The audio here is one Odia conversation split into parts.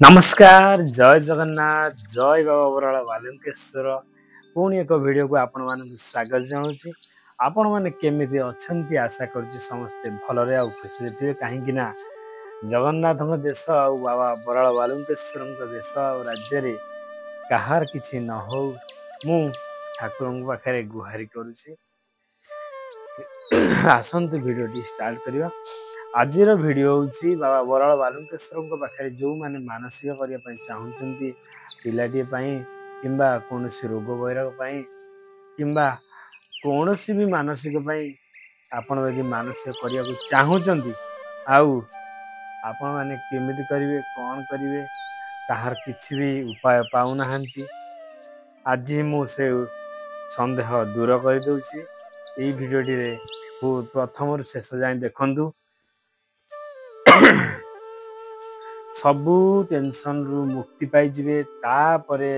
नमस्कार जय जगन्नाथ जय बाबा बराଳ ବାଲୁଙ୍କେଶ୍ୱର ପୁଣି ଏକ ଭିଡ଼ିଓକୁ ଆପଣମାନଙ୍କୁ ସ୍ୱାଗତ ଜଣାଉଛି। ଆପଣମାନେ କେମିତି ଅଛନ୍ତି ଆଶା କରୁଛି ସମସ୍ତେ ଭଲରେ ଆଉ ଖୁସିରେ ଥିବେ, କାହିଁକି ନା ଜଗନ୍ନାଥଙ୍କ ଦେଶ ଆଉ ବାବା ବରାଳ ବାଲୁଙ୍କେଶ୍ୱରଙ୍କ ଦେଶ ଆଉ ରାଜ୍ୟରେ କାହାର କିଛି ନ ହଉ ମୁଁ ଠାକୁରଙ୍କ ପାଖରେ ଗୁହାରି କରୁଛି। ଆସନ୍ତୁ ଭିଡ଼ିଓଟି ଷ୍ଟାର୍ଟ କରିବା। ଆଜିର ଭିଡ଼ିଓ ହେଉଛି ବାବା ବରାଳ ବାଲୁଙ୍କେଶ୍ୱରଙ୍କ ପାଖରେ ଯେଉଁମାନେ ମାନସିକ କରିବା ପାଇଁ ଚାହୁଁଛନ୍ତି, ପିଲାଟିଏ ପାଇଁ କିମ୍ବା କୌଣସି ରୋଗ ବୈରାଗ ପାଇଁ କିମ୍ବା କୌଣସି ବି ମାନସିକ ପାଇଁ ଆପଣ ଯଦି ମାନସିକ କରିବାକୁ ଚାହୁଁଛନ୍ତି ଆଉ ଆପଣମାନେ କେମିତି କରିବେ କ'ଣ କରିବେ ତାହାର କିଛି ବି ଉପାୟ ପାଉନାହାନ୍ତି, ଆଜି ମୁଁ ସେ ସନ୍ଦେହ ଦୂର କରିଦେଉଛି। ଏହି ଭିଡ଼ିଓଟିରେ ପ୍ରଥମରୁ ଶେଷ ଯାଏଁ ଦେଖନ୍ତୁ। ସବୁ ଟେନସନରୁ ମୁକ୍ତି ପାଇଯିବେ। ତାପରେ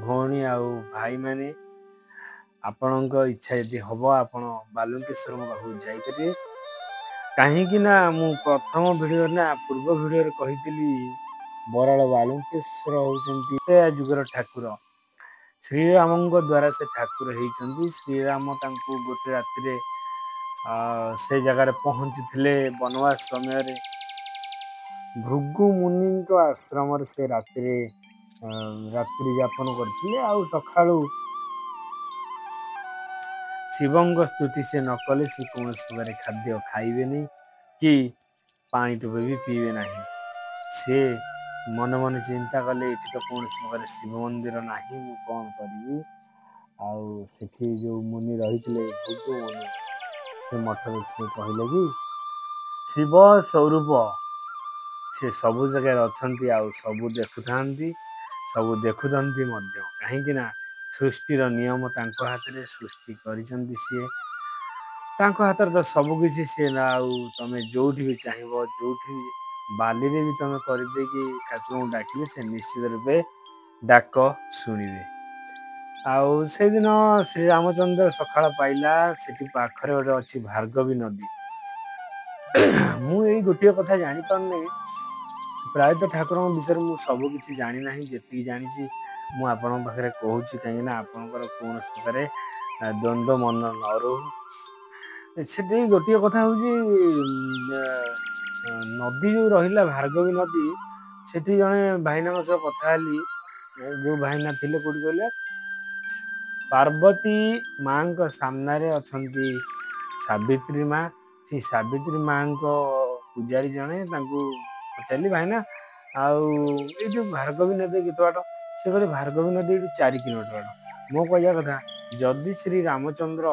ଭଉଣୀ ଆଉ ଭାଇମାନେ ଆପଣଙ୍କ ଇଚ୍ଛା ଯଦି ହବ ଆପଣ ବାଲୁଙ୍କେଶ୍ୱରଙ୍କ ପାଖକୁ ଯାଇପାରିବେ। କାହିଁକି ନା ମୁଁ ପ୍ରଥମ ଭିଡ଼ିଓରେ ନା ପୂର୍ବ ଭିଡ଼ିଓରେ କହିଥିଲି ବରାଳ ବାଲୁଙ୍କେଶ୍ୱର ହେଉଛନ୍ତି ଯୁଗର ଠାକୁର। ଶ୍ରୀରାମଙ୍କ ଦ୍ୱାରା ସେ ଠାକୁର ହେଇଛନ୍ତି। ଶ୍ରୀରାମ ତାଙ୍କୁ ଗୋଟେ ରାତିରେ ସେ ଜାଗାରେ ପହଞ୍ଚିଥିଲେ ବନବାସ ସମୟରେ। ଭୃଗୁ ମୁନିଙ୍କ ଆଶ୍ରମରେ ସେ ରାତ୍ରି ଯାପନ କରିଥିଲେ। ଆଉ ସକାଳୁ ଶିବଙ୍କ ସ୍ତୁତି ସେ ନ କଲେ ସେ କୌଣସି ପ୍ରକାର ଖାଦ୍ୟ ଖାଇବେନି କି ପାଣି ଟୋପେ ବି ପିଇବେ ନାହିଁ। ସେ ମନେ ମନେ ଚିନ୍ତା କଲେ ଏଠି ତ କୌଣସି ପ୍ରକାର ଶିବ ମନ୍ଦିର ନାହିଁ, ମୁଁ କ'ଣ କରିବି। ଆଉ ସେଠି ଯେଉଁ ମୁନି ରହିଥିଲେ ଭୃଗୁ ମୁନି, ସେ ମଠରେ ସେ କହିଲେ କି ଶିବ ସ୍ୱରୂପ ସେ ସବୁ ଜାଗାରେ ଅଛନ୍ତି ଆଉ ସବୁ ଦେଖୁଥାନ୍ତି, ସବୁ ଦେଖୁଛନ୍ତି ମଧ୍ୟ। କାହିଁକି ନା ସୃଷ୍ଟିର ନିୟମ ତାଙ୍କ ହାତରେ, ସୃଷ୍ଟି କରିଛନ୍ତି ସିଏ, ତାଙ୍କ ହାତରେ ତ ସବୁ କିଛି ସିଏ ନା। ଆଉ ତମେ ଯୋଉଠି ବି ଚାହିଁବ, ଯୋଉଠି ବି ବାଲିରେ ବି ତମେ କରିଦେଇକି ଠାକୁରଙ୍କୁ ଡାକିଲେ ସେ ନିଶ୍ଚିତ ରୂପେ ଡାକ ଶୁଣିବେ। ଆଉ ସେଇଦିନ ଶ୍ରୀରାମଚନ୍ଦ୍ର ସକାଳ ପାଇଲା, ସେଠି ପାଖରେ ଗୋଟେ ଅଛି ଭାର୍ଗବୀ ନଦୀ। ମୁଁ ଏଇ ଗୋଟିଏ କଥା ଜାଣିପାରୁନି, ପ୍ରାୟତଃ ଠାକୁରଙ୍କ ବିଷୟରେ ମୁଁ ସବୁ କିଛି ଜାଣିନାହିଁ। ଯେତିକି ଜାଣିଛି ମୁଁ ଆପଣଙ୍କ ପାଖରେ କହୁଛି, କାହିଁକିନା ଆପଣଙ୍କର କୌଣସି ପ୍ରକାରେ ଦ୍ୱନ୍ଦ୍ୱ ମନ ନ ରହୁ। ସେଠି ଗୋଟିଏ କଥା ହେଉଛି ନଦୀ ଯେଉଁ ରହିଲା ଭାର୍ଗବୀ ନଦୀ, ସେଠି ଜଣେ ଭାଇନାଙ୍କ ସହ କଥା ହେଲି। ଯେଉଁ ଭାଇନା ଥିଲେ କୋଉଠି କହିଲେ, ପାର୍ବତୀ ମାଙ୍କ ସାମ୍ନାରେ ଅଛନ୍ତି ସାବିତ୍ରୀ ମା। ସେଇ ସାବିତ୍ରୀ ମାଙ୍କ ପୂଜାରୀ ଜଣେ, ତାଙ୍କୁ ପଚାରିଲି ଭାଇନା ଆଉ ଏଇ ଯେଉଁ ଭାର୍ଗବୀ ନଦୀ କେତେ ବାଟ? ସେ କହିଲେ ଭାର୍ଗବୀ ନଦୀ ଏଇଠୁ 4 କିଲୋମିଟର ବାଟ। ମୋ କହିବା କଥା, ଯଦି ଶ୍ରୀ ରାମଚନ୍ଦ୍ର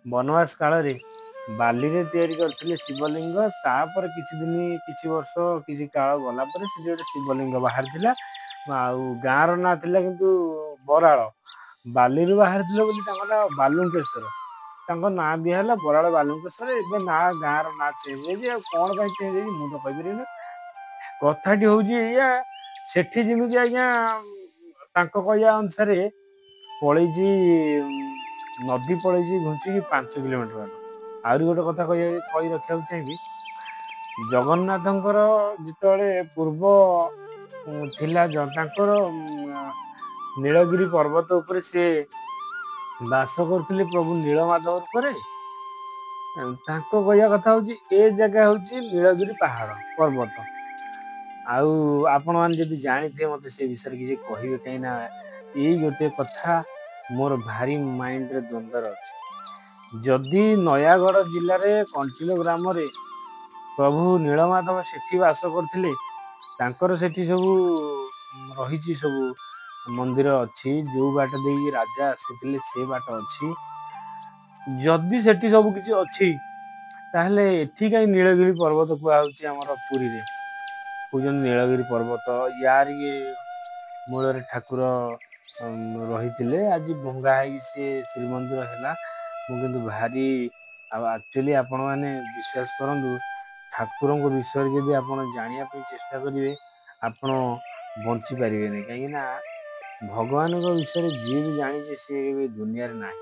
ବନବାସ କାଳରେ ବାଲିରେ ତିଆରି କରିଥିଲେ ଶିବଲିଙ୍ଗ, ତାପରେ କିଛି ବର୍ଷ କିଛି କାଳ ଗଲା ପରେ ସେଠି ଗୋଟେ ଶିବଲିଙ୍ଗ ବାହାରିଥିଲା। ଆଉ ଗାଁର ନାଁ ଥିଲା କିନ୍ତୁ ବରାଳ, ବାଲିରୁ ବାହାରିଥିଲେ ବୋଲି ତାଙ୍କ ନାଁ ବାଲୁଙ୍କେଶ୍ୱର। ତାଙ୍କ ନାଁ ଦିଆ ହେଲା ବରାଳ ବାଲୁଙ୍କେଶ୍ୱର। ଏବେ ଗାଁର ନାଁ ଚେଞ୍ଜ ହେଇଛି। ଆଉ କ'ଣ ପାଇଁ ଚେଞ୍ଜ ହେଇଛି ମୁଁ ତ କହିପାରିବିନି। କଥାଟି ହେଉଛି ଏଇଆ, ସେଠି ଯେମିତି ଆଜ୍ଞା ତାଙ୍କ କହିବା ଅନୁସାରେ ପଳେଇଛି ନଦୀ, ପଳେଇଛି ଘୁଞ୍ଚିକି 5 କିଲୋମିଟର ବାଟ। ଆହୁରି ଗୋଟେ କଥା କହି ରଖିବାକୁ ଚାହିଁବି, ଜଗନ୍ନାଥଙ୍କର ଯେତେବେଳେ ପୂର୍ବ ଥିଲା, ତାଙ୍କର ନୀଳଗିରି ପର୍ବତ ଉପରେ ସିଏ ବାସ କରୁଥିଲେ ପ୍ରଭୁ ନୀଳମାଧବ ରୂପରେ। ତାଙ୍କ କହିବା କଥା ହେଉଛି ଏ ଜାଗା ହେଉଛି ନୀଳଗିରି ପାହାଡ଼ ପର୍ବତ। ଆଉ ଆପଣମାନେ ଯଦି ଜାଣିଥିବେ ମୋତେ ସେ ବିଷୟରେ କିଛି କହିବେ, କାହିଁକିନା ଏଇ ଗୋଟେ କଥା ମୋର ଭାରି ମାଇଣ୍ଡରେ ଦ୍ୱନ୍ଦ୍ୱରେ ଅଛି। ଯଦି ନୟାଗଡ଼ ଜିଲ୍ଲାରେ କଣ୍ଟିଲୋ ଗ୍ରାମରେ ପ୍ରଭୁ ନୀଳମାଧବ ସେଠି ବାସ କରୁଥିଲେ, ତାଙ୍କର ସେଠି ସବୁ ରହିଛି, ସବୁ ମନ୍ଦିର ଅଛି, ଯେଉଁ ବାଟ ଦେଇକି ରାଜା ଆସିଥିଲେ ସେ ବାଟ ଅଛି। ଯଦି ସେଠି ସବୁ କିଛି ଅଛି, ତାହେଲେ ଏଠି କାହିଁ ନୀଳଗିରି ପର୍ବତ କୁହାହେଉଛି? ଆମର ପୁରୀରେ କହୁଛନ୍ତି ନୀଳଗିରି ପର୍ବତ, ୟାରି ମୂଳରେ ଠାକୁର ରହିଥିଲେ। ଆଜି ଭଙ୍ଗା ହେଇକି ସେ ଶ୍ରୀମନ୍ଦିର ହେଲା। ମୁଁ କିନ୍ତୁ ଭାରି ଆକ୍ଚୁଆଲି ଆପଣମାନେ ବିଶ୍ୱାସ କରନ୍ତୁ, ଠାକୁରଙ୍କ ବିଷୟରେ ଯଦି ଆପଣ ଜାଣିବା ପାଇଁ ଚେଷ୍ଟା କରିବେ ଆପଣ ବଞ୍ଚିପାରିବେନି। କାହିଁକିନା ଭଗବାନଙ୍କ ବିଷୟରେ ଯିଏ ବି ଜାଣିଛି ସିଏ ଏବେ ଦୁନିଆରେ ନାହିଁ।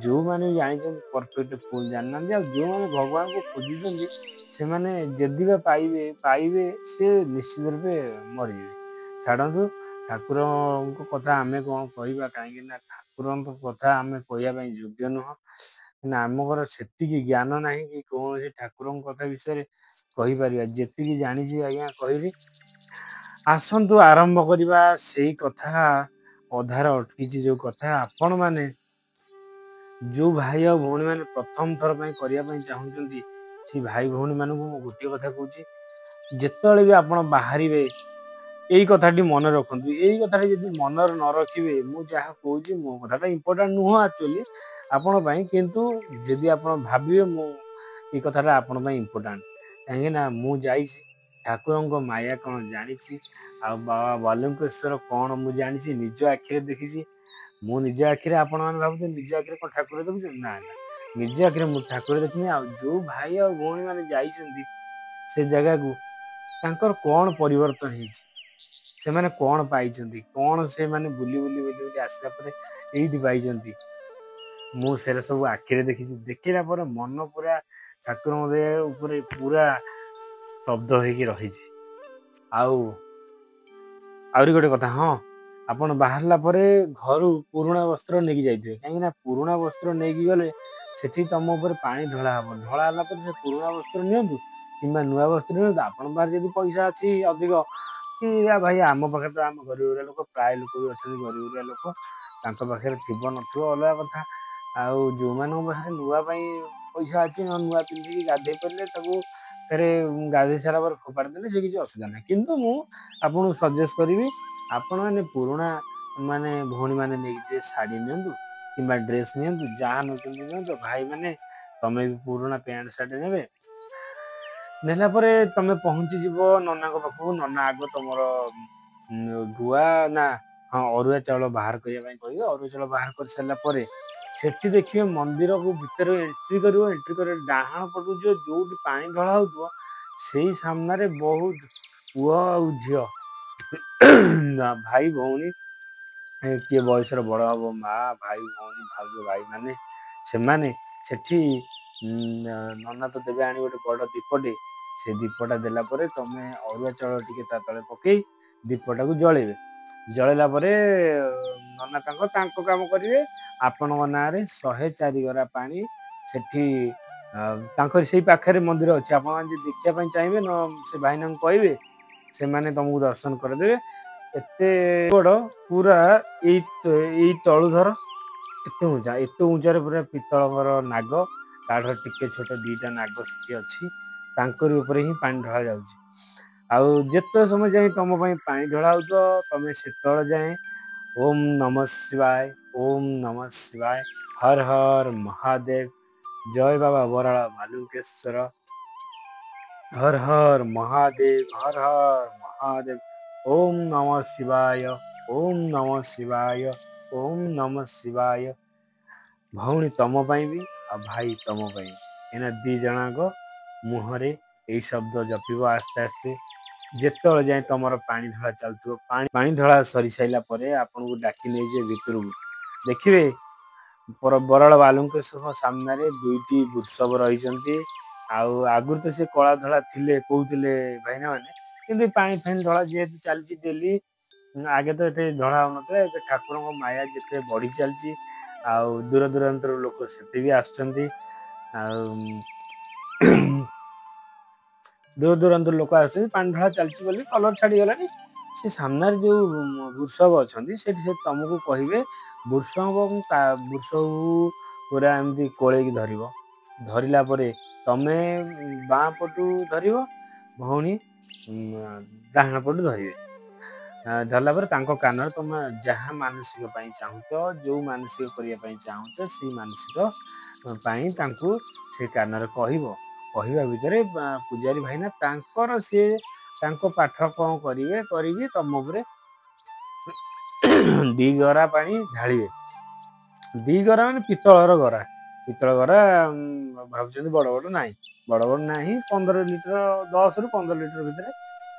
जो मैंने जानी परफेक्ट फुल जाना जो मैंने भगवान को खोजुंट से मैंने जदि पाइबे पाइबे सी निश्चित रूपे मरजे छाड़ू ठाकुर कथा आम कौन कह कहीं ठाकुर कथा आम कहवाई योग्य नुह आमर से ज्ञान ना कि कौन ठाकुर कथा विषय कहीपर जी जानी आज्ञा कहली आसतु आरंभ करवा से कथा अधार अटकी जो कथा आपण मैंने जो भाई और भौणी मैंने प्रथम थर करने चाहूँगी से भाई भौणी मानक गोटे कथा कहूँ जिते भी आप बाहर यही कथाटी मन रखु यही कथा जी मन न रखिए मुझे कहूँ मो कथा इम्पोर्टाट नुह एक्चुअली आपण किंतु जदि आप भावे मो ये कथा आपण इम्पोर्टाट कहीं मुझे ठाकुर माया कौन जानी आ बाबा बालुकेश्वर कौन मुझे जानी निज आखिरे देखी मु निज आखिरे आपण मैंने भावुँ निज आखिरे कौन ठाकुर देखुचे ना ना निज आखिरे मुझे ठाकुर देखनी जो भाई और भौणी मैंने जाइछन्ति से जगह को तांकर कौन परिवर्तन से मैंने कौन पाइछन्ति कौन से मैंने बुली बुली बुली बुली आसला परे एइठी पाइछन्ति मु सेरा सब आखिरे देखी देखला पर मन पूरा ठाकुर ऊपर पूरा शब्द होगी रही आउरी गोटे कथा हाँ आपण बाहरला परे घर पुराणा वस्त्र नहीं जाइए कहीं पुराणा वस्त्र नहीं गले सेठी तुम ऊपर पानी ढला हम ढला है से पुराणा वस्त्र नियंतु कि नुआ वस्त्र नियंतु आपण पार जब पैसा अच्छी अधिक कि भाई आम पाखे तो आम गरीब लोक प्राय लोक भी अच्छा गरीब लोक पाखे थी नथो अलग कथा आउ जो मान पाखे नुआ पैसा अच्छी नुआ पिंधिकी गाधे पारे फेरे गाधे सारा पर फोपाड़ी देले से किसी असुविधा ना किंतु मु आपको सजेस्ट करी आपण मैंने पुराणा माने भौणी मैंने नहीं शाढ़ी नियंतु कि ड्रेस नियंतु जहाँ नौ भाई मैंने तमें भी पुराणा पैंट सार्ट ने नेला परे तमे पहुंची जीव नना पाखक नना आग तुम गुआ ना हाँ अरुआ चाउल बाहर करने कहे अरुआ चाउल बाहर कर सारापर सेठी देखिए मंदिर को भितर एंट्री कर डाहाण पटू जो पानी ढला हो से सामने बहुत पुआ झील भाई भौणी किए बयस बड़ हम माँ भाई भौणी भाउज भाई माने से नना तो देवे आनी गोटे बड़ दीपटे से दीपटा देला परे तमे अरुआ चाउल टिके ता तले पकई दीपटा को जळेबे जळेला परे नना तांको काम करिवे आपण ना रे 104 गरा पानी सेठी तांकर सेई पाखरे मंदिर अछि आपण जे देखिया पई चाहिबे न से भाईना कहबे से माने तुमको दर्शन कर देबे एते बड़ पूरा एई तळुधर एते ऊंचा पूरा पितलर नाग ताठर टिके छोट दीटा नाग सेठी अछि तांकर ऊपर ही पानी ढला जाउची आउ जेते समय जाए तुम पानी ढला हो तमें से जाए ओम नमः शिवाय ओम नमः शिवाय हर हर महादेव जय बाबा बराला बालुकेश्वर हर हर महादेव हर हर महादेव ओम नमः शिवाय ओम नमः शिवाय ओम नमः शिवाय भौणी तुम भी आ भाई तुम एना दी जनाक मुहरे यही शब्द जपिब आस्ते आस्ते जिते जाए तुम पानी ढला चलु पानी ढला सरी सारा आपन को डाकी नहीं जे भितर देखिए बराल बालुकेश्वर सामने दुईटी वृषभ रही आगुरी तो से कला धला थिले कहते भाईना मैंने कि पानी फानी ढला जेहेतु चलती डेली आगे तो ये ढला हो ठाकुर माया जिते बढ़ी चलती दूर दूरांतर लोक से भी आसुँच दूर दूरांतर लोक आस पानी ढला चलती बोली कलर छाड़ी गला से सामने जो वृषभ अच्छा से तुमको कहे वृषभ पूरा एमती कोले धर धरला तमे बाँ पटू धर भौणी डाहाण पटू धरवे धरला कान तुम जहाँ मानसिक चाहूच जो मानसिक करने चाहूच से मानसिक से कान कहवा भितर पूजारी भाईना तांकर सी पाठ कौन करेंगे करी तुम दी गरा पानी ढालिए दी गरा मान पितल गरा भाव बड़ बड़ ना बड़ बड़ ना 15 लिटर 10 ରୁ 15 लिटर भितर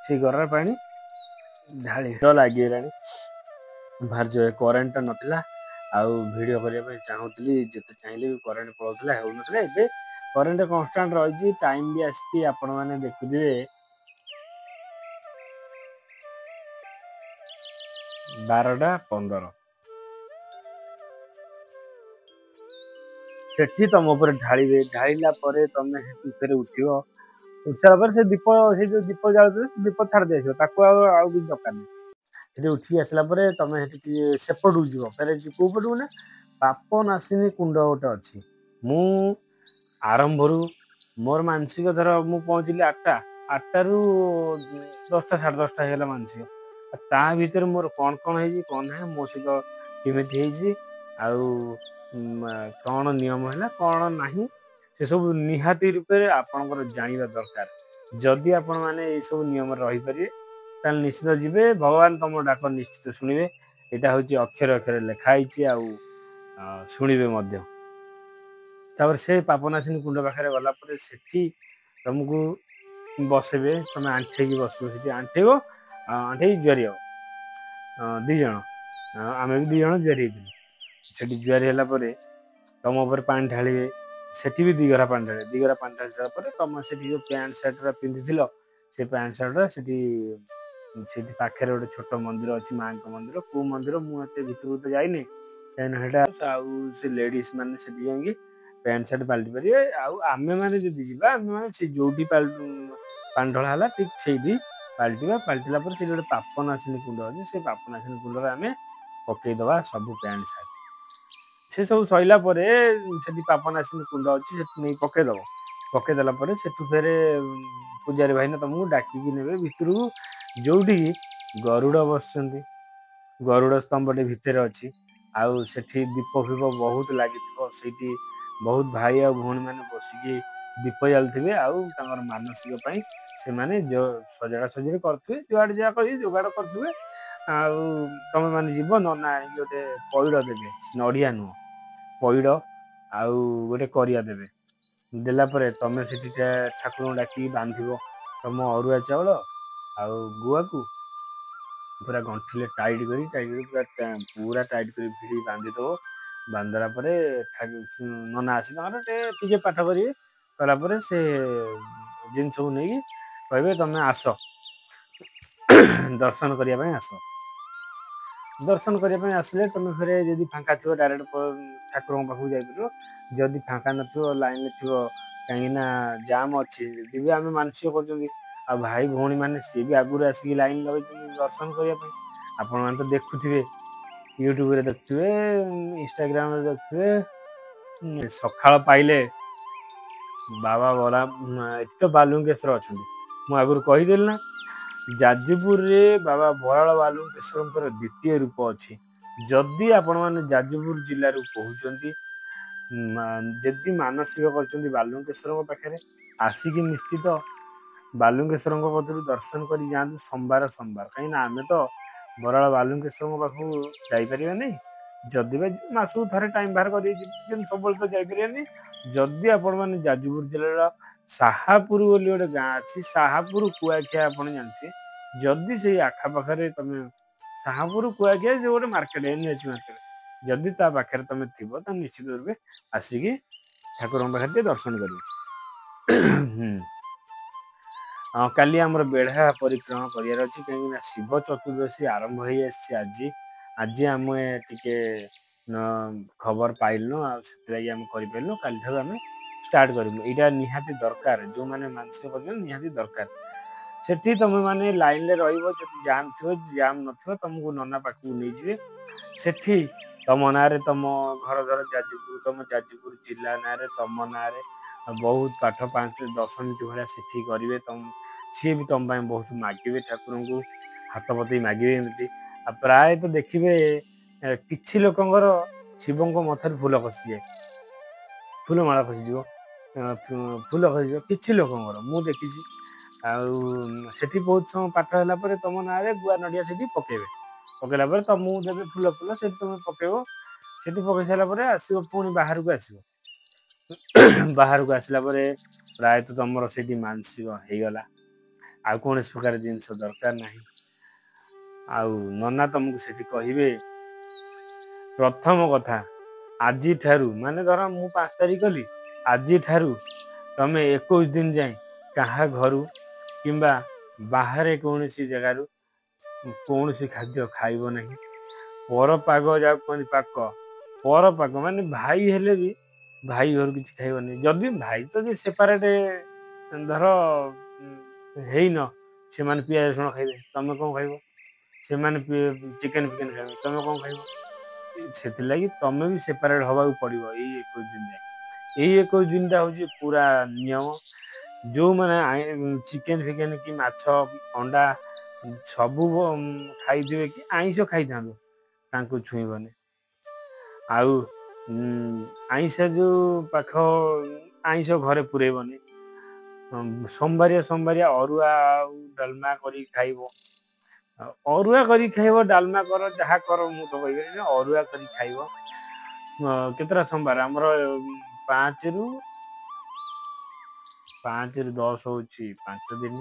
से गरार पानी ढाली लगे भार जो करेन्ट नथिला ଆଉ ଭିଡ଼ିଓ କରିବା ପାଇଁ ଚାହୁଁଥିଲି, ଯେତେ ଚାହିଁଲେ ବି କରେଣ୍ଟ ପଳାଉଥିଲା, ହେଉନଥିଲା। ଏବେ କରେଣ୍ଟ କନଷ୍ଟାଣ୍ଟ ରହିଛି, ଟାଇମ୍ ବି ଆସିଛି, ଆପଣମାନେ ଦେଖୁଥିବେ 12ଟା 15। ସେଠି ତମ ଉପରେ ଢାଳିବେ, ଢାଳିଲା ପରେ ତମେ ସେଠି ଫେରେ ଉଠିବ, ଉଠିସାରିଲା ପରେ ସେ ଦୀପ, ସେ ଯୋଉ ଦୀପ ଜାଳୁଥିବେ ସେ ଦୀପ ଛାଡ଼ି ଦେଇଥିବ, ତାକୁ ଆଉ କିଛି ଦରକାର ନାହିଁ। ସେଠି ଉଠିକି ଆସିଲା ପରେ ତମେ ସେଠି ସେପଟକୁ ଯିବ, ଫେରେ କୋଉ ପଟକୁ ନା ପାପନାଶିନୀ କୁଣ୍ଡ ଗୋଟେ ଅଛି। ମୁଁ ଆରମ୍ଭରୁ ମୋର ମାନସିକ, ଧର ମୁଁ ପହଞ୍ଚିଲି 8ଟାରୁ 10ଟା 10:30 ହେଇଗଲା ମାନସିକ। ତା ଭିତରେ ମୋର କଣ ହେଇଛି କଣ ନାହିଁ, ମୋ ସହିତ କେମିତି ହେଇଛି, ଆଉ କଣ ନିୟମ ହେଲା କଣ ନାହିଁ, ସେସବୁ ନିହାତି ରୂପରେ ଆପଣଙ୍କର ଜାଣିବା ଦରକାର। ଯଦି ଆପଣମାନେ ଏଇସବୁ ନିୟମରେ ରହିପାରିବେ ତାହେଲେ ନିଶ୍ଚିତ ଯିବେ, ଭଗବାନ ତମ ଡାକ ନିଶ୍ଚିତ ଶୁଣିବେ। ଏଇଟା ହେଉଛି ଅକ୍ଷରେ ଅକ୍ଷରେ ଲେଖା ହେଇଛି, ଆଉ ଶୁଣିବେ ମଧ୍ୟ। ତାପରେ ସେ ପାପନାଶିନୀ କୁଣ୍ଡ ପାଖରେ ଗଲା ପରେ ସେଠି ତମକୁ ବସେଇବେ, ତମେ ଆଣ୍ଠେଇକି ବସିବ, ସେଠି ଆଣ୍ଠେଇବ, ଆଣ୍ଠେଇକି ଜୁହାରି ହବ। 2 ଜଣ, ଆମେ ବି 2 ଜଣ ଜୁହାରି ହେଇଥିଲୁ। ସେଠି ଜୁହାରି ହେଲା ପରେ ତମ ଉପରେ ପାଣି ଢାଳିବେ, ସେଠି ବି 2 ଘରା ପାଣି ଢାଳିବେ। 2 ଘରା ପାଣି ଢାଳି ସାରିଲା ପରେ ତମ ସେଠି ଯୋଉ ପ୍ୟାଣ୍ଟ ସାର୍ଟଟା ପିନ୍ଧିଥିଲ, ସେ ପ୍ୟାଣ୍ଟ ସାର୍ଟଟା ସେଠି ପାଖରେ ଗୋଟେ ଛୋଟ ମନ୍ଦିର ଅଛି, ମାଙ୍କ ମନ୍ଦିର। କୋଉ ମନ୍ଦିର ମୁଁ ଏତେ ଭିତରକୁ ତ ଯାଇନି, କାହିଁକିନା ସେଟା ଆଉ ସେ ଲେଡିସ୍ ମାନେ ସେଠି ଯାଇକି ପ୍ୟାଣ୍ଟ ସାର୍ଟ ପାଲଟି ପାରିବେ। ଆଉ ଆମେମାନେ ଯଦି ଯିବା, ଆମେମାନେ ସେ ଯୋଉଠି ପାଣି ଢଳା ହେଲା ଠିକ ସେଇଠି ପାଲଟିବା। ପାଲଟିଲା ପରେ ସେଇଠି ଗୋଟେ ପାପନାଶିନୀ କୁଣ୍ଡ ଅଛି, ସେ ପାପନାଶିନୀ କୁଣ୍ଡରେ ଆମେ ପକେଇଦବା ସବୁ ପ୍ୟାଣ୍ଟ ସାର୍ଟ। ସେ ସବୁ ସଇଲା ପରେ ସେଠି ପାପନାଶିନୀ କୁଣ୍ଡ ଅଛି, ସେଠି ନେଇ ପକେଇଦବ। ପକେଇଦେଲା ପରେ ସେଠୁ ଫେରେ ପୂଜାରୀ ଭାଇନା ତମକୁ ଡାକିକି ନେବେ ଭିତରକୁ, ଯୋଉଠିକି ଗରୁଡ ବସିଛନ୍ତି। ଗରୁଡ ସ୍ତମ୍ଭଟେ ଭିତରେ ଅଛି, ଆଉ ସେଠି ଦୀପ ଫିପ ବହୁତ ଲାଗିଥିବ। ସେଇଠି ବହୁତ ଭାଇ ଆଉ ଭଉଣୀ ମାନେ ବସିକି ଦୀପ ଜାଳୁଥିବେ, ଆଉ ତାଙ୍କର ମାନସିକ ପାଇଁ ସେମାନେ ସଜଡା ସଜଡି କରୁଥିବେ, ଯୁଆଡେ ଯାହା କରି ଯୋଗାଡ କରୁଥିବେ। ଆଉ ତମେ ମାନେ ଯିବ, ନନା ଆଣିକି ଗୋଟେ ପଇଡ ଦେବେ, ନଡିଆ ନୁହଁ, ପଇଡ ଆଉ ଗୋଟେ କରିଆ ଦେବେ। ଦେଲା ପରେ ତମେ ସେଠି ଠାକୁରଙ୍କୁ ଡାକିକି ବାନ୍ଧିବ ତମ ଅରୁଆ ଚାଉଳ ଆଉ ଗୁଆକୁ ପୁରା ଗଣ୍ଠିଲେ ଟାଇଟ୍ କରି ପୁରା ଟାଇଟ୍ କରି ଭିଡି ବାନ୍ଧିଦବ। ବାନ୍ଧିଦେଲା ପରେ ନନା ଆସି ତାଙ୍କର ଟିକେ ପାଠ କରିବେ, କଲା ପରେ ସେ ଜିନିଷକୁ ନେଇକି କହିବେ ତମେ ଆସ ଦର୍ଶନ କରିବା ପାଇଁ ଆସ। ଦର୍ଶନ କରିବା ପାଇଁ ଆସିଲେ ତମେ ଫେରେ ଯଦି ଫାଙ୍କା ଥିବ ଡାଇରେକ୍ଟ ଠାକୁରଙ୍କ ପାଖକୁ ଯାଇପାରିବ। ଯଦି ଫାଙ୍କା ନଥିବ, ଲାଇନରେ ଥିବ, କାହିଁକି ନା ଜାମ ଅଛି, ଯଦି ବି ଆମେ ମାନସିକ କରୁଛନ୍ତି। ଆଉ ଭାଇ ଭଉଣୀ ମାନେ ସିଏ ବି ଆଗରୁ ଆସିକି ଲାଇନ ଲଗେଇଛନ୍ତି ଦର୍ଶନ କରିବା ପାଇଁ। ଆପଣମାନେ ତ ଦେଖୁଥିବେ, ୟୁଟ୍ୟୁବରେ ଦେଖୁଥିବେ, ଇନଷ୍ଟାଗ୍ରାମରେ ଦେଖୁଥିବେ। ସକାଳ ପାଇଲେ ବାବା ଏଠି ତ ବାଲୁଙ୍କେଶ୍ୱର ଅଛନ୍ତି, ମୁଁ ଆଗରୁ କହିଦେଲି ନା। ଯାଜପୁରରେ ବାବା ବରାଳ ବାଲୁଙ୍କେଶ୍ୱରଙ୍କର 2ୟ ରୂପ ଅଛି। ଯଦି ଆପଣମାନେ ଯାଜପୁର ଜିଲ୍ଲାରୁ କହୁଛନ୍ତି, ଯଦି ମାନସିକ କରିଛନ୍ତି ବାଲୁଙ୍କେଶ୍ୱରଙ୍କ ପାଖରେ, ଆସିକି ନିଶ୍ଚିତ ବାଲୁଙ୍କେଶ୍ୱରଙ୍କ କତିରୁ ଦର୍ଶନ କରି ଯାଆନ୍ତୁ ସୋମବାର। କାହିଁକିନା ଆମେ ତ ବରାଳ ବାଲୁଙ୍କେଶ୍ୱରଙ୍କ ପାଖକୁ ଯାଇପାରିବାନି। ଯଦି ବା ମାସକୁ ଥରେ ଟାଇମ ବାହାର କରିକି ଯିବୁ, ସବୁବେଳେ ତ ଯାଇପାରିବାନି। ଯଦି ଆପଣମାନେ ଯାଜପୁର ଜିଲ୍ଲାର ସାହାପୁର ବୋଲି ଗୋଟେ ଗାଁ ଅଛି, ସାହାପୁର କୁଆଖିଆ ଆପଣ ଜାଣିଥିବେ, ଯଦି ସେଇ ଆଖପାଖରେ ତମେ ସାହାପୁର କୁଆଖିଆ ଯୋଉ ଗୋଟେ ମାର୍କେଟ, NH ମାର୍କେଟ, ଯଦି ତା ପାଖରେ ତମେ ଥିବ, ତାହେଲେ ନିଶ୍ଚିତ ରୂପେ ଆସିକି ଠାକୁରଙ୍କ ପାଖରେ ଟିକେ ଦର୍ଶନ କରିବେ। କାଲି ଆମର ବେଢା ପରିକ୍ରମା କରିବାର ଅଛି, କାହିଁକିନା ଶିବ ଚତୁର୍ଦ୍ଦଶୀ ଆରମ୍ଭ ହେଇ ଆସିଛି। ଆଜି ଆମେ ଟିକେ ଖବର ପାଇଲୁ, ଆଉ ସେଥିଲାଗି ଆମେ କରିପାରିଲୁ। କାଲିଠାରୁ ଆମେ ଷ୍ଟାର୍ଟ କରିବୁ। ଏଇଟା ନିହାତି ଦରକାର, ଯୋଉମାନେ ମାନସିକ କରିଛନ୍ତି ନିହାତି ଦରକାର। ସେଠି ତମେ ମାନେ ଲାଇନରେ ରହିବ, ଯଦି ଜାମ୍ ଥିବ, ଜାମ୍ ନଥିବ, ତମକୁ ନନା ପାଖକୁ ନେଇଯିବେ। ସେଠି ତମ ନାଁରେ, ତମ ଘର ଧର ଯାଜପୁର, ତମ ଯାଜପୁର ଜିଲ୍ଲା ନାଁରେ, ତମ ନାଁରେ ବହୁତ ପାଠ 5-10 ମିନିଟ ଭଳିଆ ସେଠି କରିବେ। ସିଏ ବି ତମ ପାଇଁ ବହୁତ ମାଗିବେ, ଠାକୁରଙ୍କୁ ହାତ ପତେଇ ମାଗିବେ ଏମିତି। ଆଉ ପ୍ରାୟତଃ ଦେଖିବେ କିଛି ଲୋକଙ୍କର ଶିବଙ୍କ ମଥାରୁ ଫୁଲ ଖସିଯାଏ, ଫୁଲମାଳ ଖସିଯିବ, କିଛି ଲୋକଙ୍କର ମୁଁ ଦେଖିଛି। ଆଉ ସେଠି ବହୁତ ସମୟ ପାଠ ହେଲା ପରେ ତମ ନାଁରେ ଗୁଆ ନଡିଆ ସେଠି ପକେଇବେ। ପକେଇଲା ପରେ ତମକୁ ଦେବେ ଫୁଲ, ସେଠି ତମେ ପକେଇବ। ସେଠି ପକେଇ ସାରିଲା ପରେ ଆସିବ, ପୁଣି ବାହାରକୁ ଆସିବ। ବାହାରକୁ ଆସିଲା ପରେ ପ୍ରାୟତଃ ତମର ସେଇଠି ମାନସିକ ହେଇଗଲା, ଆଉ କୌଣସି ପ୍ରକାର ଜିନିଷ ଦରକାର ନାହିଁ। ଆଉ ନନା ତମକୁ ସେଠି କହିବେ ପ୍ରଥମ କଥା ଆଜିଠାରୁ ମାନେ ଧର ମୁଁ 5 ତାରିଖ କଲି, ଆଜିଠାରୁ ତମେ 21 ଦିନ ଯାଏଁ କାହା ଘରୁ କିମ୍ବା ବାହାରେ କୌଣସି ଜାଗାରୁ କୌଣସି ଖାଦ୍ୟ ଖାଇବ ନାହିଁ। ପର ପାଗ ଯାହାକୁ କୁହନ୍ତି ପାକ, ପର ପାଗ ମାନେ ଭାଇ ହେଲେ ବି ଭାଇ ଘରୁ କିଛି ଖାଇବନି। ଯଦି ଭାଇ ତ ଯେ ସେପାରେଟ ଧର ହେଇନ, ସେମାନେ ପିଆଜ ରସୁଣ ଖାଇବେ, ତମେ କଣ ଖାଇବ? ସେମାନେ ଚିକେନ ଫିକେନ ଖାଇବେ, ତମେ କଣ ଖାଇବ? ସେଥିଲାଗି ତମେ ବି ସେପାରେଟ ହବାକୁ ପଡିବ ଏଇ 21 ଦିନ ଯାଏଁ। ଏଇ 21 ଦିନଟା ହଉଛି ପୁରା ନିୟମ। ଯୋଉମାନେ ଚିକେନ ଫିକେନ କି ମାଛ ଅଣ୍ଡା ସବୁ ଖାଇଥିବେ କି ଆଇଁଷ ଖାଇଥାନ୍ତୁ ତାଙ୍କୁ ଛୁଇଁବନି। ଆଉ ଆଇଁଷ ଯୋଉ ପାଖ ଆଇଁଷ ଘରେ ପୁରେଇବନି। ସୋମବାରିଆ ଅରୁଆ ଆଉ ଡାଲମା କରିକି ଖାଇବ। ଅରୁଆ କରିକି ଖାଇବ, ଡାଲମା କର ଯାହା କର ମୁଁ ତ କହିବିନି, ଅରୁଆ କରିକି ଖାଇବ। କେତେଟା ସୋମବାର ଆମର 5ରୁ 10 ହଉଛି 5 ଦିନ।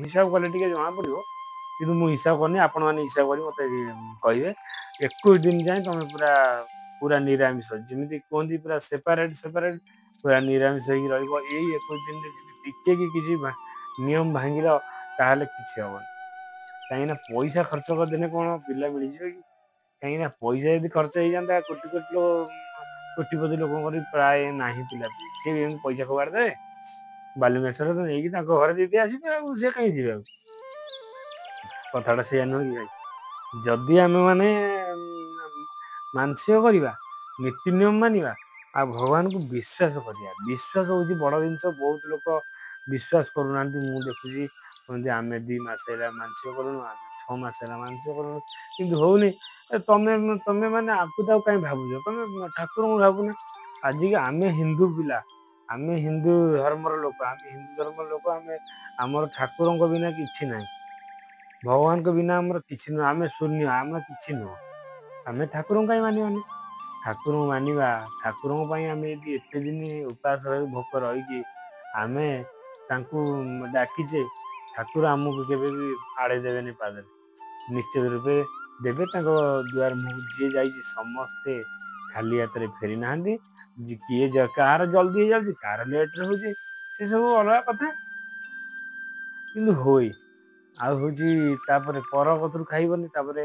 ହିସାବ କଲେ ଟିକେ ଜଣା ପଡିବ, କିନ୍ତୁ ମୁଁ ହିସାବ କରିନି, ଆପଣ ମାନେ ହିସାବ କରି ମତେ କହିବେ। 21 ଦିନ ଯାଏଁ ତମେ ପୁରା ନିରାମିଷ, ଯେମିତି କୁହନ୍ତି ପୁରା ସେପାରେଟ ପୁରା ନିରାମିଷ ହେଇକି ରହିବ। ଏଇ 21 ଦିନରେ ଟିକେ କି କିଛି ନିୟମ ଭାଙ୍ଗିଲ ତାହେଲେ କିଛି ହବନି। କାହିଁକି ନା ପଇସା ଖର୍ଚ୍ଚ କରିଦେଲେ କଣ ପିଲା ମିଳିଯିବେ କି? କାହିଁକି ନା ପଇସା ଯଦି ଖର୍ଚ୍ଚ ହେଇଯାନ୍ତା କୋଟିପତି ଲୋକଙ୍କର ପ୍ରାୟ ନାହିଁ ପିଲାପିଲି, ସିଏ ଏମିତି ପଇସା ଫୋପାଡି ଦେବେ, ବାଲୁଙ୍ଗେଶ୍ୱର ନେଇକି ତାଙ୍କ ଘରେ ଦେଇଦେଇ ଆସିବେ ଆଉ ସେ କାହିଁ ଯିବେ ଆଉ। କଥାଟା ସେଇଆ ନୁହେଁ କି ଭାଇ? ଯଦି ଆମେ ମାନେ ମାନସିକ କରିବା, ନୀତି ନିୟମ ମାନିବା, ଆଉ ଭଗବାନଙ୍କୁ ବିଶ୍ଵାସ କରିବା। ବିଶ୍ଵାସ ହଉଛି ବଡ ଜିନିଷ। ବହୁତ ଲୋକ ବିଶ୍ଵାସ କରୁନାହାନ୍ତି। ମୁଁ ଦେଖୁଛି କୁହନ୍ତି ଆମେ 2 ମାସ ହେଲା ମାନସିକ କଲୁଣୁ, ଆମେ 6 ମାସ ହେଲା ମାନସିକ କଲୁଣୁ, କିନ୍ତୁ ହଉନି। ତମେ ମାନେ ଆକୁ ତାକୁ କାହିଁ ଭାବୁଛ? ତମେ ଠାକୁରଙ୍କୁ ଭାବୁନ। ଆଜିକି ଆମେ ହିନ୍ଦୁ ପିଲା, ଆମେ ହିନ୍ଦୁ ଧର୍ମର ଲୋକ, ଆମର ଠାକୁରଙ୍କ ବିନା କିଛି ନାହିଁ। ଭଗବାନଙ୍କ ବିନା ଆମର କିଛି ନୁହଁ। ଆମେ ଶୂନ୍ୟ, ଆମେ କିଛି ନୁହଁ। ଆମେ ଠାକୁରଙ୍କୁ କାହିଁ ମାନିବାନି? ଠାକୁରଙ୍କୁ ମାନିବା। ଠାକୁରଙ୍କ ପାଇଁ ଆମେ ଯଦି ଏତେ ଦିନ ଉପାସ ରହି ଭୋକ ରହିକି ଆମେ ତାଙ୍କୁ ଡାକିଛେ, ଠାକୁର ଆମକୁ କେବେ ବି ଆଡେଇ ଦେବେନି ପାଦରେ। ନିଶ୍ଚିତ ରୂପେ ଦେବେ। ତାଙ୍କ ଦୁଆର ମୁହଁକୁ ଯିଏ ଯାଇଛି ସମସ୍ତେ ଖାଲି ହାତରେ ଫେରି ନାହାନ୍ତି। କାହାର ଜଲଦି ହେଇଯାଉଛି, କାହାର ଲେଟରେ ହଉଛି, ସେ ସବୁ ଅଲଗା କଥା। କିନ୍ତୁ ହୁଏ। ଆଉ ହଉଛି ତାପରେ ପର କତରୁ ଖାଇବନି, ତାପରେ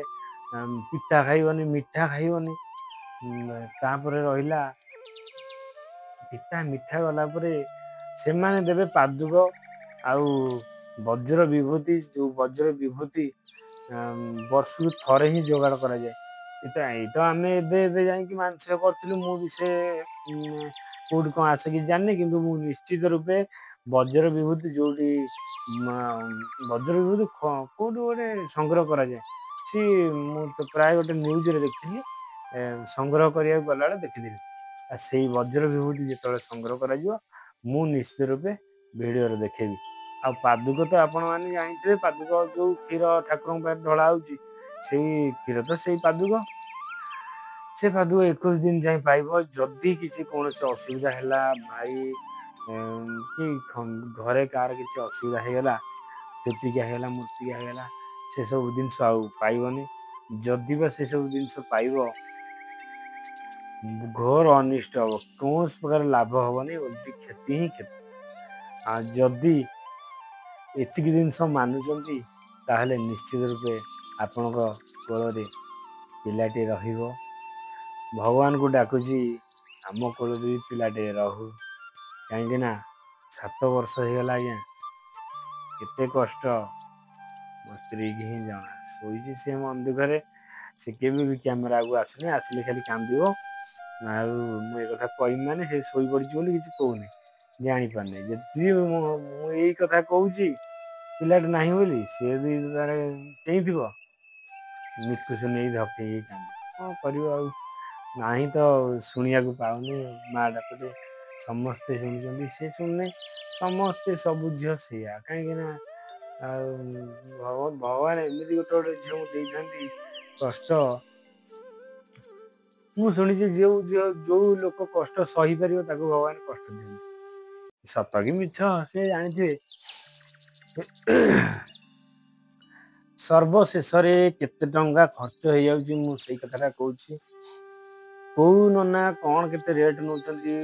ପିଠା ଖାଇବନି, ମିଠା ଖାଇବନି। ତାପରେ ରହିଲା ପିଠା ମିଠା ଗଲା ପରେ ସେମାନେ ଦେବେ ପାଦୁକ ଆଉ ବଜ୍ର ବିଭୂତି। ଯୋଉ ବଜ୍ର ବିଭୂତି ବର୍ଷକୁ ଥରେ ହିଁ ଯୋଗାଡ଼ କରାଯାଏ। ଏଇତ ଆମେ ଏବେ ଯାଇକି ମାନସିକ କରିଥିଲୁ। ମୁଁ ବି ସେ କୋଉଠି କଣ ଆସେ କିଛି ଜାଣିନି, କିନ୍ତୁ ମୁଁ ନିଶ୍ଚିତ ରୂପେ ବଜ୍ର ବିଭୂତି ଯୋଉଠି ବଜ୍ର ବିଭୂତି କୋଉଠି ଗୋଟେ ସଂଗ୍ରହ କରାଯାଏ। ମୁଁ ତ ପ୍ରାୟ ଗୋଟେ ନ୍ୟୁଜରେ ଦେଖିଥିଲି, ସଂଗ୍ରହ କରିବାକୁ ଗଲାବେଳେ ଦେଖିଥିଲି। ଆଉ ସେଇ ବଜ୍ର ବିଭୂତି ଯେତେବେଳେ ସଂଗ୍ରହ କରାଯିବ, ମୁଁ ନିଶ୍ଚିତ ରୂପେ ଭିଡିଓରେ ଦେଖେଇବି। ଆଉ ପାଦୁକ ତ ଆପଣ ମାନେ ଜାଣିଥିବେ, ପାଦୁକ ଯୋଉ କ୍ଷୀର ଠାକୁରଙ୍କ ପାଖରେ ଢଳା ହଉଛି, ସେଇ କ୍ଷୀର ତ ସେଇ ପାଦୁକ। ସେ ପାଦୁକ 21 ଦିନ ଯାଏଁ ପାଇବ। ଯଦି କିଛି କୌଣସି ଅସୁବିଧା ହେଲା, ଭାଇ କି ଘରେ କାହାର କିଛି ଅସୁବିଧା ହେଇଗଲା, ଛୁତିକିଆ ହେଇଗଲା, ମୂର୍ତ୍ତିକିଆ ହେଇଗଲା, ସେ ସବୁ ଜିନିଷ ଆଉ ପାଇବନି। ଯଦି ବା ସେ ସବୁ ଜିନିଷ ପାଇବ, ଘୋର ଅନିଷ୍ଟ ହବ। କୌଣସି ପ୍ରକାର ଲାଭ ହବନି, ଓଲଟି କ୍ଷତି ହିଁ କ୍ଷତି। ଆଉ ଯଦି ଏତିକି ଜିନିଷ ମାନୁଛନ୍ତି, ତାହେଲେ ନିଶ୍ଚିତ ରୂପେ ଆପଣଙ୍କ କୋଳରେ ପିଲାଟି ରହିବ। ଭଗବାନଙ୍କୁ ଡାକୁଛି ଆମ କୋଳରେ ବି ପିଲାଟେ ରହୁ। କାହିଁକି ନା 7 ବର୍ଷ ହେଇଗଲା ଆଜ୍ଞା, କେତେ କଷ୍ଟ ମୋ ସ୍ତ୍ରୀ କି ହିଁ ଜଣା। ଶୋଇଛି ସେ ମନ ଦୁଃଖରେ, ସେ କେବେ ବି କ୍ୟାମେରା ଆଗକୁ ଆସୁନି। ଆସିଲେ ଖାଲି କାନ୍ଦିବ। ଆଉ ମୁଁ ଏ କଥା କହିବି ମାନେ ସେ ଶୋଇପଡିଛି ବୋଲି କିଛି କହୁନି, ଜାଣିପାରୁନି। ଯଦି ମୁଁ ଏଇ କଥା କହୁଛି ପିଲାଟି ନାହିଁ ବୋଲି, ସିଏ ବି ତାର ଚେଇଁଥିବ, ନିକୁସ ନେଇ ଧକେଇ ହେଇ କାନ୍ଦିବ। କଣ କରିବ ଆଉ? ନାହିଁ ତ ଶୁଣିବାକୁ ପାଉନି। ମା ଡାକୁଛେ ସମସ୍ତେ ଶୁଣୁଛନ୍ତି, ସେ ଶୁଣୁନି। ସମସ୍ତେ ସବୁ ଝିଅ ସେଇଆ। କାହିଁକି ନା ଆଉ ଭଗବାନ ଏମିତି ଗୋଟେ ଗୋଟେ ଝିଅଙ୍କୁ ଦେଇଥାନ୍ତି କଷ୍ଟ। ମୁଁ ଶୁଣିଛି ଯୋଉ ଲୋକ କଷ୍ଟ ସହିପାରିବ, ତାକୁ ଭଗବାନ କଷ୍ଟ ଦିଅନ୍ତି। ସତ କି ମିଛ ସେ ଜାଣିଥିବେ। ସର୍ବଶେଷରେ କେତେ ଟଙ୍କା ଖର୍ଚ୍ଚ ହେଇଯାଉଛି ମୁଁ ସେଇ କଥାଟା କହୁଛି। କୋଉ ନନା କଣ କେତେ ରେଟ୍ ନଉଛନ୍ତି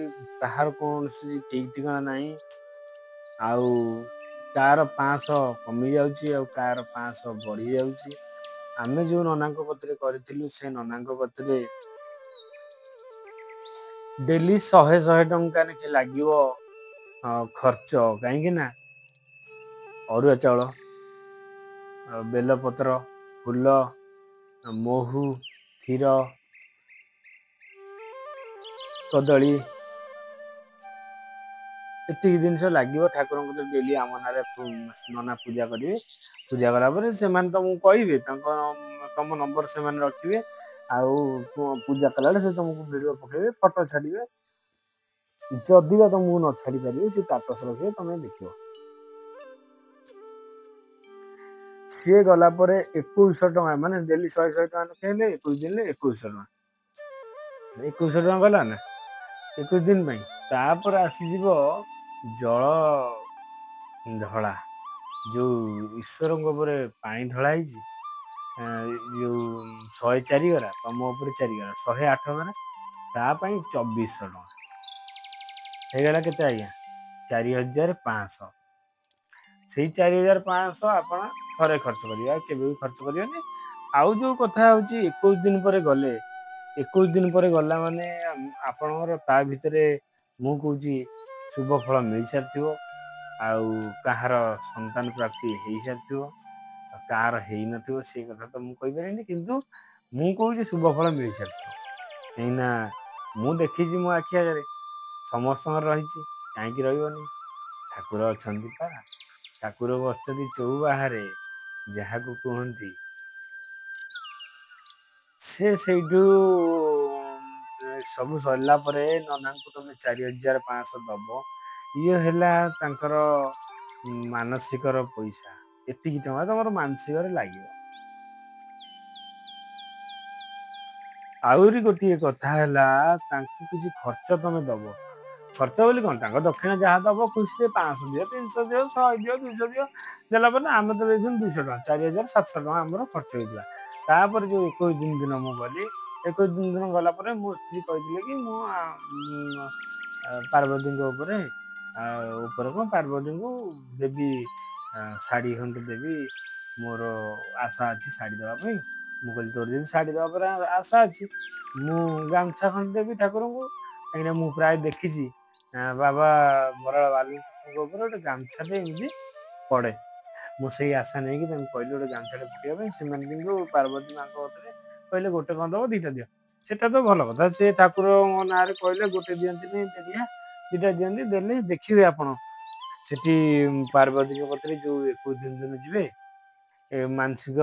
ତାହାର କୌଣସି ଠିକ୍ ଠିକଣା ନାହିଁ। ଆଉ କାହାର 500 କମି ଯାଉଛି ଆଉ କାହାର 500 ବଢି ଯାଉଛି। ଆମେ ଯୋଉ ନନାଙ୍କ କତିରେ କରିଥିଲୁ ସେ ନନାଙ୍କ କତିରେ ଡେଲି 100 ଟଙ୍କା ଲେଖେ ଲାଗିବ ଖର୍ଚ୍ଚ। କାହିଁକି ନା ଅରୁଆ ଚାଉଳ, ବେଲପତ୍ର, ଫୁଲ, ମହୁ, କ୍ଷୀର, କଦଳୀ, ଏତିକି ଜିନିଷ ଲାଗିବ। ଠାକୁରଙ୍କୁ ତ ଡେଲି ଆମ ନାଁରେ ନନା ପୂଜା କରିବେ। ପୂଜା କଲା ପରେ ସେମାନେ ତମକୁ କହିବେ, ତମ ନମ୍ବର ସେମାନେ ରଖିବେ। ଆଉ ପୂଜା କଲାବେଳେ ସେ ତମକୁ ଭିଡିଓ ପଠେଇବେ, ଫଟୋ ଛାଡିବେ। ଯଦି ବା ତମକୁ ନ ଛାଡି ପାରିବେ ସେ ଷ୍ଟାଟସ୍ ରଖିବେ, ତମେ ଦେଖିବ। ସିଏ ଗଲା ପରେ 2100 ଟଙ୍କା, ମାନେ ଡେଲି 100 ଟଙ୍କା ଲେଖେ ହେଲେ 21 ଦିନରେ 2100 ଟଙ୍କା। 2100 ଟଙ୍କା ଗଲା ନା 21 ଦିନ ପାଇଁ। ତାପରେ ଆସିଯିବ ଜଳ ଢଳା, ଯୋଉ ଈଶ୍ୱରଙ୍କ ଉପରେ ପାଣି ଢଳା ହେଇଛି। ଯୋଉ 104 ଗରା, ତମ ଉପରେ 4 ଗରା, 108 ଗରା। ତା ପାଇଁ 2400 ଟଙ୍କା। ହେଇଗଲା କେତେ ଆଜ୍ଞା? 4500। ସେଇ 4500 ଆପଣ ଥରେ ଖର୍ଚ୍ଚ କରିବେ, ଆଉ କେବେ ବି ଖର୍ଚ୍ଚ କରିବେନି। ଆଉ ଯୋଉ କଥା ହଉଛି 21 ଦିନ ପରେ ଗଲେ, 21 ଦିନ ପରେ ଗଲା ମାନେ ଆପଣଙ୍କର ତା ଭିତରେ ମୁଁ କହୁଛି ଶୁଭ ଫଳ ମିଳିସାରିଥିବ। ଆଉ କାହାର ସନ୍ତାନ ପ୍ରାପ୍ତି ହେଇସାରିଥିବ। ଆଉ କାହାର ହେଇନଥିବ ସେଇ କଥା ତ ମୁଁ କହିପାରିବିନି, କିନ୍ତୁ ମୁଁ କହୁଛି ଶୁଭ ଫଳ ମିଳିସାରିଥିବ। କାହିଁକିନା ମୁଁ ଦେଖିଛି ମୋ ଆଖି ଆଗରେ, ସମସ୍ତଙ୍କର ରହିଛି, କାହିଁକି ରହିବନି। ଠାକୁର ଅଛନ୍ତି ପା, ଠାକୁର ବସିଛନ୍ତି ଚଉବାହାରେ, ଯାହାକୁ କୁହନ୍ତି। ସେ ସେଇଠୁ ସବୁ ସରିଲା ପରେ ନନାଙ୍କୁ ତମେ 4500 ଦବ। ଇଏ ହେଲା ତାଙ୍କର ମାନସିକର ପଇସା। ଏତିକି ଟଙ୍କା ତମର ମାନସିକରେ ଲାଗିବ। ଆହୁରି ଗୋଟିଏ କଥା ହେଲା, ତାଙ୍କୁ କିଛି ଖର୍ଚ୍ଚ ତମେ ଦବ। ଖର୍ଚ୍ଚ ବୋଲି କଣ, ତାଙ୍କ ଦକ୍ଷିଣା ଯାହା ଦବ ଖୁସିରେ 500 ଦିଅ, 300 ଦିଅ, 100 ଦିଅ, 200 ଦିଅ। ଦେଲା ପରେ ଆମେ ତ ଦେଇଥିଲୁ 200 ଟଙ୍କା, 4700 ଟଙ୍କା ଆମର ଖର୍ଚ୍ଚ ହେଇଥିଲା। ତାପରେ ଯୋଉ 21 ଦିନ ମୁଁ ଗଲି, 21 ଦିନ ଗଲା ପରେ ମୋ ସ୍ତ୍ରୀ କହିଥିଲେ କି ମୁଁ ପାର୍ବତୀଙ୍କ ଉପରେ କଣ ପାର୍ବତୀଙ୍କୁ ଦେବି, ଶାଢୀ ଖଣ୍ଡେ ଦେବି। ମୋର ଆଶା ଅଛି ଶାଢୀ ଦବା ପାଇଁ। ମୁଁ କହିଲି ତୋର ଯଦି ଶାଢୀ ଦବା ପରେ ଆଶା ଅଛି, ମୁଁ ଗାମୁଛା ଖଣ୍ଡେ ଦେବି ଠାକୁରଙ୍କୁ। କାହିଁକିନା ମୁଁ ପ୍ରାୟ ଦେଖିଛି ବାବା ବରାଳ ବାଲୁକେଶ୍ୱରଙ୍କ ଉପରେ ଗୋଟେ ଗାମୁଛାଟେ ଏମିତି ପଡେ। ମୁଁ ସେଇ ଆଶା ନେଇକି ତାଙ୍କୁ କହିଲି ଗୋଟେ ଗାମୁଛାଟେ ପଠେଇବା ପାଇଁ। ସେମାନେ କିନ୍ତୁ ପାର୍ବତୀ ମାଙ୍କ କତିରେ କହିଲେ ଗୋଟେ କଣ ଦବ, 2ଟା ଦିଅ। ସେଟା ତ ଭଲ କଥା, ସେ ଠାକୁରଙ୍କ ନାଁରେ କହିଲେ ଗୋଟେ ଦିଅନ୍ତିନି, ଦିଟା ଦିଅନ୍ତି। ଦେଲେ ଦେଖିବେ ଆପଣ ସେଠି ପାର୍ବତୀଙ୍କ କତିରେ ଯୋଉ 21 ଦିନ ଯିବେ, ଏ ମାନସିକ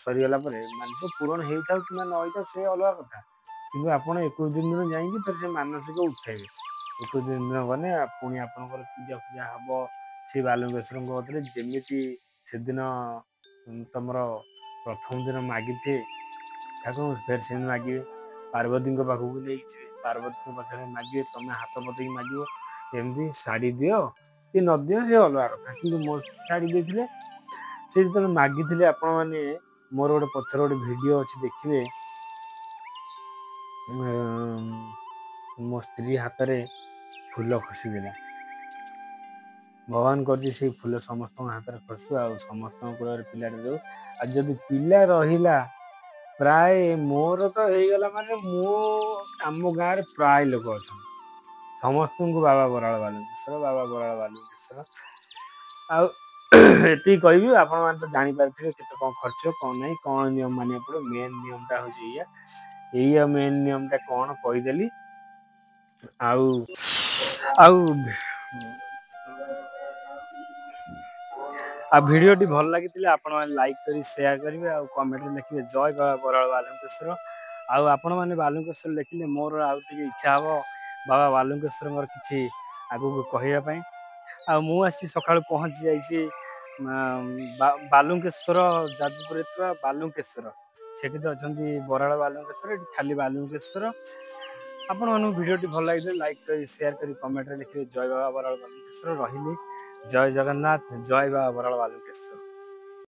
ସରିଗଲା ପରେ, ମାନସିକ ପୂରଣ ହେଇଥାଉ କିମ୍ବା ନ ହେଇଥାଉ ସେ ଅଲଗା କଥା। କିନ୍ତୁ ଆପଣ 21 ଦିନ ଯାଇକି ଫେର ସେ ମାନସିକ ଉଠେଇବେ। 21 ଦିନ ଗଲେ ପୁଣି ଆପଣଙ୍କର ପୂଜା ଫୂଜା ହବ। ସେ ବାଲୁଙ୍କେଶ୍ୱରଙ୍କ କତିରେ ଯେମିତି ସେଦିନ ତମର ପ୍ରଥମ ଦିନ ମାଗିଥିବେ ଠାକୁରଙ୍କୁ, ଫେର ସେମିତି ମାଗିବେ। ପାର୍ବତୀଙ୍କ ପାଖକୁ ନେଇକି ଯିବେ, ପାର୍ବତୀଙ୍କ ପାଖରେ ମାଗିବେ, ତମେ ହାତ ପତେଇକି ମାଗିବ। ଏମିତି ଶାଢୀ ଦିଅ କି ନଦିଅ ସେ ଅଲଗା କଥା, କିନ୍ତୁ ମୋ ଶାଢୀ ଦେଇଥିଲେ। ସେ ଯେତେବେଳେ ମାଗିଥିଲେ, ଆପଣ ମାନେ ମୋର ଗୋଟେ ପଛରେ ଗୋଟେ ଭିଡିଓ ଅଛି ଦେଖିବେ। ମୋ ସ୍ତ୍ରୀ ହାତରେ ଫୁଲ ଖସିଥିଲା। ଭଗବାନ କରିଛି ସେଇ ଫୁଲ ସମସ୍ତଙ୍କ ହାତରେ ଖସୁ, ଆଉ ସମସ୍ତଙ୍କ କୂଳରେ ପିଲାଟେ ରହୁ। ଆଉ ଯଦି ପିଲା ରହିଲା, ପ୍ରାୟ ମୋର ତ ହେଇଗଲା ମାନେ, ମୁଁ ଆମ ଗାଁରେ ପ୍ରାୟ ଲୋକ ଅଛନ୍ତି। ସମସ୍ତଙ୍କୁ ବାବା ବରାଳ ବାଲୁଙ୍କେଶ୍ୱର, ବାବା ବରାଳ ବାଲୁଙ୍କେଶ୍ୱର। ଆଉ ଏତିକି କହିବି, ଆପଣ ମାନେ ତ ଜାଣିପାରିଥିବେ କେତେ କଣ ଖର୍ଚ୍ଚ, କଣ ନାହିଁ, କଣ ନିୟମ ମାନିବାକୁ ପଡିବ। ମେନ୍ ନିୟମ ଟା ହଉଛି ଏଇଆ ମେନ୍ ନିୟମ ଟା କଣ କହିଦେଲି। ଆଉ ଆଉ ଭିଡିଓଟି ଭଲ ଲାଗିଥିଲେ ଆପଣ ମାନେ ଲାଇକ୍ କରି ସେୟାର କରିବେ, ଆଉ କମେଣ୍ଟରେ ଲେଖିବେ ଜୟ ବାବା ବରାଳ ବାଲୁଙ୍କେଶ୍ୱର। ଆଉ ଆପଣ ମାନେ ବାଲୁଙ୍କେଶ୍ୱର ଲେଖିଲେ ମୋର ଆଉ ଟିକେ ଇଚ୍ଛା ହବ ବାବା ବାଲୁଙ୍କେଶ୍ୱରଙ୍କର କିଛି ଆଗକୁ କହିବା ପାଇଁ। ଆଉ ମୁଁ ଆସି ସକାଳୁ ପହଞ୍ଚି ଯାଇଛି ବାଲୁଙ୍କେଶ୍ୱର, ଯାଜପୁରରେ ଥିବା ବାଲୁଙ୍କେଶ୍ୱର। ସେଠି ତ ଅଛନ୍ତି ବରାଳ ବାଲୁଙ୍କେଶ୍ୱର, ଏଠି ଖାଲି ବାଲୁଙ୍କେଶ୍ୱର। ଆପଣ ମାନଙ୍କୁ ଭିଡିଓଟି ଭଲ ଲାଗିଥିଲେ ଲାଇକ୍ କରି, ସେୟାର କରି, କମେଣ୍ଟରେ ଲେଖିବେ ଜୟ ବାବା ବରାଳ ବାଲୁଙ୍କେଶ୍ୱର। ରହିଲି, ଜୟ ଜଗନ୍ନାଥ, ଜୟ ବାବା ବରାଳ ବାଲୁଙ୍କେଶ୍ୱର।